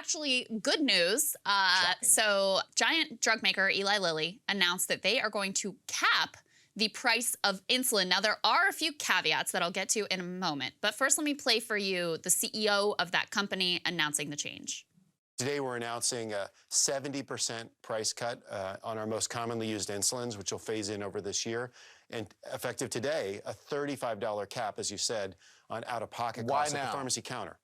actually good news. So giant drug maker Eli Lilly announced that they are going to cap the price of insulin. Now, there are a few caveats that I'll get to in a moment. But first, let me play for you the CEO of that company announcing the change. Today, we're announcing a 70% price cut on our most commonly used insulins, which will phase in over this year. And effective today, a $35 cap, as you said, on out-of-pocket costs at the pharmacy counter.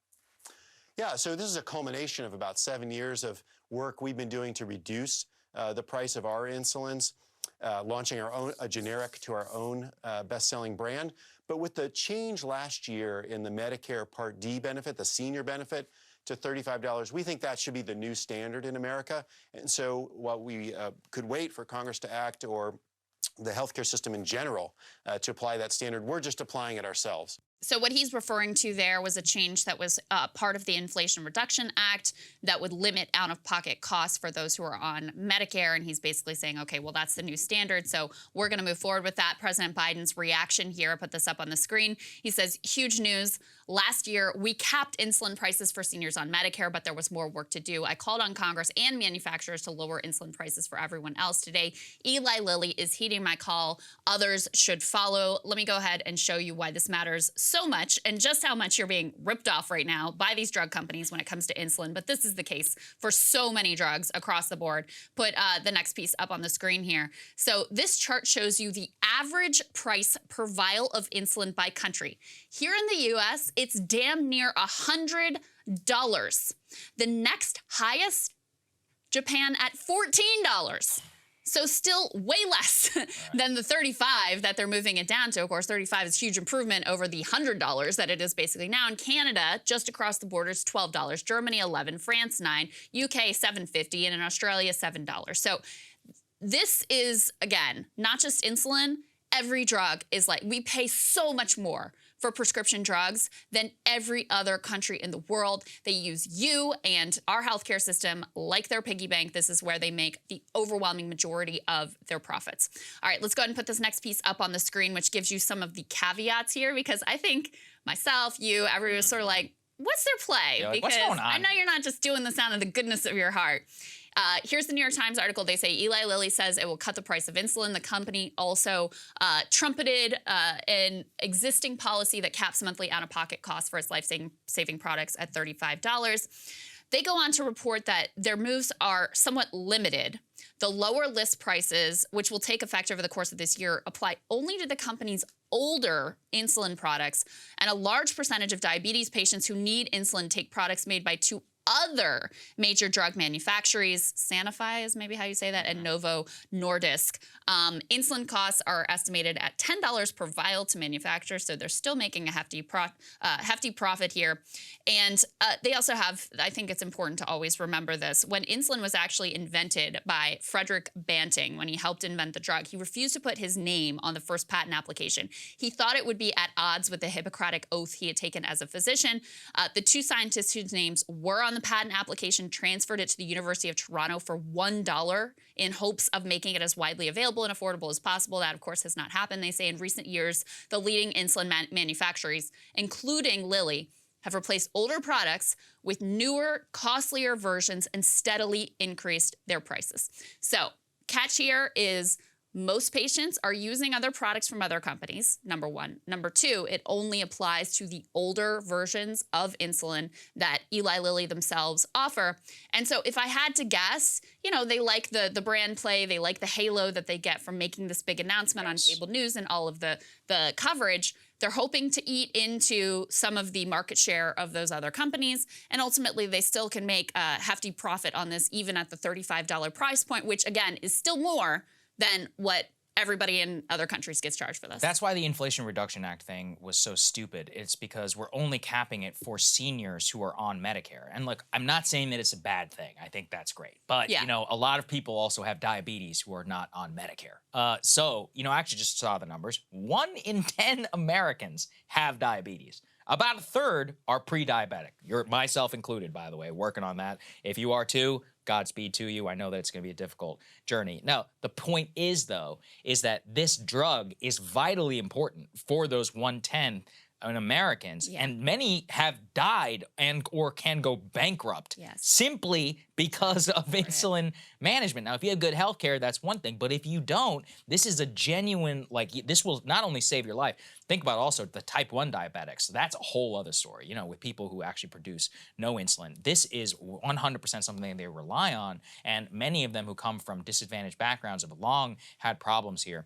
Yeah, so this is a culmination of about 7 years of work we've been doing to reduce the price of our insulins, launching our own, a generic to our own best-selling brand. But with the change last year in the Medicare Part D benefit, the senior benefit, to $35, we think that should be the new standard in America. And so while we could wait for Congress to act or the healthcare system in general to apply that standard, we're just applying it ourselves. So what he's referring to there was a change that was part of the Inflation Reduction Act that would limit out-of-pocket costs for those who are on Medicare. And he's basically saying, okay, well, that's the new standard. So we're going to move forward with that. President Biden's reaction here, I put this up on the screen. He says, huge news. Last year, we capped insulin prices for seniors on Medicare, but there was more work to do. I called on Congress and manufacturers to lower insulin prices for everyone else. Today, Eli Lilly is heeding my call. Others should follow. Let me go ahead and show you why this matters so much and just how much you're being ripped off right now by these drug companies when it comes to insulin. But this is the case for so many drugs across the board. Put the next piece up on the screen here. So this chart shows you the average price per vial of insulin by country. Here in the U.S., it's damn near $100. The next highest, Japan at $14. So still way less than the 35 that they're moving it down to. Of course, 35 is a huge improvement over the $100 that it is basically now. In Canada, just across the border, is $12. Germany, $11. France, $9. UK, $7.50. And in Australia, $7. So this is, again, not just insulin. Every drug is like, we pay so much more for prescription drugs than every other country in the world. They use you and our healthcare system like their piggy bank. This is where they make the overwhelming majority of their profits. All right, let's go ahead and put this next piece up on the screen, which gives you some of the caveats here, because I think myself, you, everyone is sort of like, what's their play? Like, because what's going on? I know you're not just doing this out of the goodness of your heart. Here's the New York Times article. They say Eli Lilly says it will cut the price of insulin. The company also trumpeted an existing policy that caps monthly out-of-pocket costs for its life-saving products at $35. They go on to report that their moves are somewhat limited. The lower list prices, which will take effect over the course of this year, apply only to the company's older insulin products, and a large percentage of diabetes patients who need insulin take products made by two other major drug manufacturers. Sanofi is maybe how you say that, and Novo Nordisk. Insulin costs are estimated at $10 per vial to manufacture, so they're still making a hefty profit here. And they also have, I think it's important to always remember this, when insulin was actually invented by Frederick Banting, when he helped invent the drug, he refused to put his name on the first patent application. He thought it would be at odds with the Hippocratic oath he had taken as a physician. The two scientists whose names were on the patent application transferred it to the University of Toronto for $1 in hopes of making it as widely available and affordable as possible. That, of course, has not happened. They say in recent years, the leading insulin manufacturers, including Lilly, have replaced older products with newer, costlier versions and steadily increased their prices. So, catch here is most patients are using other products from other companies, number one. Number two, it only applies to the older versions of insulin that Eli Lilly themselves offer. And so if I had to guess, you know, they like the brand play, they like the halo that they get from making this big announcement on cable news and all of the coverage. They're hoping to eat into some of the market share of those other companies, and ultimately they still can make a hefty profit on this even at the $35 price point, which again is still more than what everybody in other countries gets charged for this. That's why the Inflation Reduction Act thing was so stupid. It's because we're only capping it for seniors who are on Medicare. And look, I'm not saying that it's a bad thing. I think that's great. But, you know, a lot of people also have diabetes who are not on Medicare. So, you know, I actually just saw the numbers. 1 in 10 Americans have diabetes. About a third are pre-diabetic. You're myself included, by the way, working on that. If you are too, Godspeed to you. I know that it's going to be a difficult journey. Now, the point is, though, is that this drug is vitally important for those 1/10 Americans, and many have died and or can go bankrupt simply because of insulin management. Now, if you have good health care, that's one thing, but if you don't, this is a genuine, like, this will not only save your life, think about also the type 1 diabetics. That's a whole other story, you know, with people who actually produce no insulin. This is 100% something they rely on, and many of them who come from disadvantaged backgrounds have long had problems here.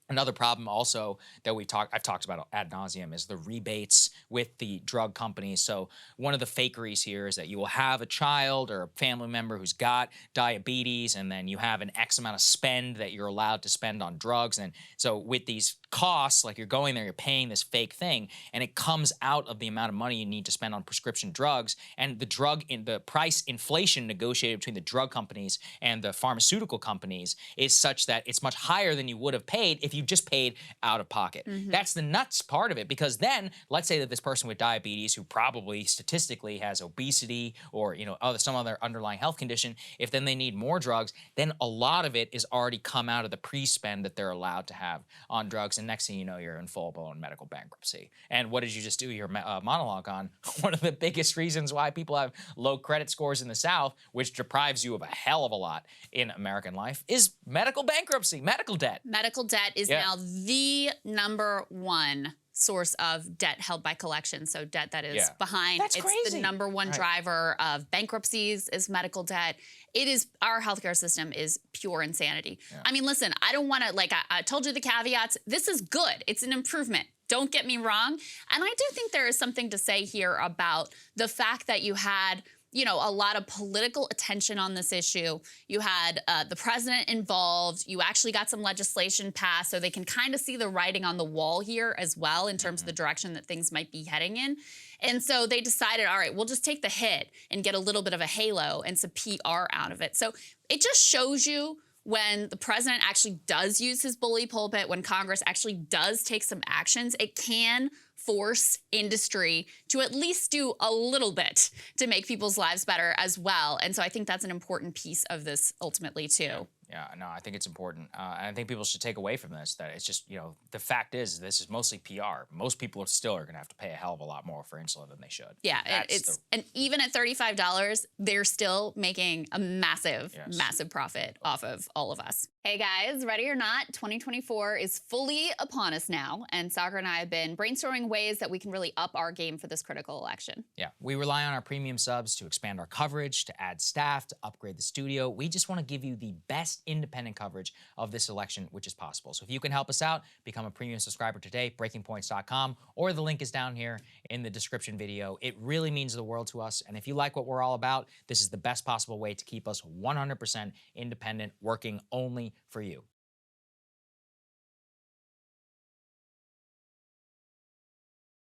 Another problem also that I've talked about ad nauseum is the rebates with the drug companies. So one of the fakeries here is that you will have a child or a family member who's got diabetes, and then you have an X amount of spend that you're allowed to spend on drugs. And so with these costs, like, you're going there, you're paying this fake thing, and it comes out of the amount of money you need to spend on prescription drugs. And the price inflation negotiated between the drug companies and the pharmaceutical companies is such that it's much higher than you would have paid if you just paid out of pocket. That's the nuts part of it, because then let's say that this person with diabetes, who probably statistically has obesity or, you know, some other underlying health condition, if then they need more drugs, then a lot of it is already come out of the pre-spend that they're allowed to have on drugs. And next thing you know, you're in full-blown medical bankruptcy. And what did you just do your monologue on? One of the biggest reasons why people have low credit scores in the South, which deprives you of a hell of a lot in American life, is medical bankruptcy, medical debt. Medical debt is now the #1 source of debt held by collections. So debt that is behind. That's crazy. It's the #1 driver of bankruptcies is medical debt. It is, our healthcare system is pure insanity. I mean, listen, I don't want to, like, I told you the caveats. This is good. It's an improvement. Don't get me wrong. And I do think there is something to say here about the fact that you had, you know, a lot of political attention on this issue. You had the president involved. You actually got some legislation passed, so they can kind of see the writing on the wall here as well in terms of the direction that things might be heading in. And so they decided, all right, we'll just take the hit and get a little bit of a halo and some PR out of it. So it just shows you when the president actually does use his bully pulpit, when Congress actually does take some actions, it can force industry to at least do a little bit to make people's lives better as well. And so I think that's an important piece of this ultimately too. Yeah, no, I think it's important. And I think people should take away from this that it's just, you know, the fact is this is mostly PR. Most people are going to have to pay a hell of a lot more for insulin than they should. Yeah, and even at $35, they're still making a massive, massive profit off of all of us. Hey guys, ready or not, 2024 is fully upon us now, and Saagar and I have been brainstorming ways that we can really up our game for this critical election. Yeah, we rely on our premium subs to expand our coverage, to add staff, to upgrade the studio. We just want to give you the best independent coverage of this election, which is possible. So if you can help us out, become a premium subscriber today, breakingpoints.com, or the link is down here in the description video. It really means the world to us, and if you like what we're all about, this is the best possible way to keep us 100% independent, working only for you.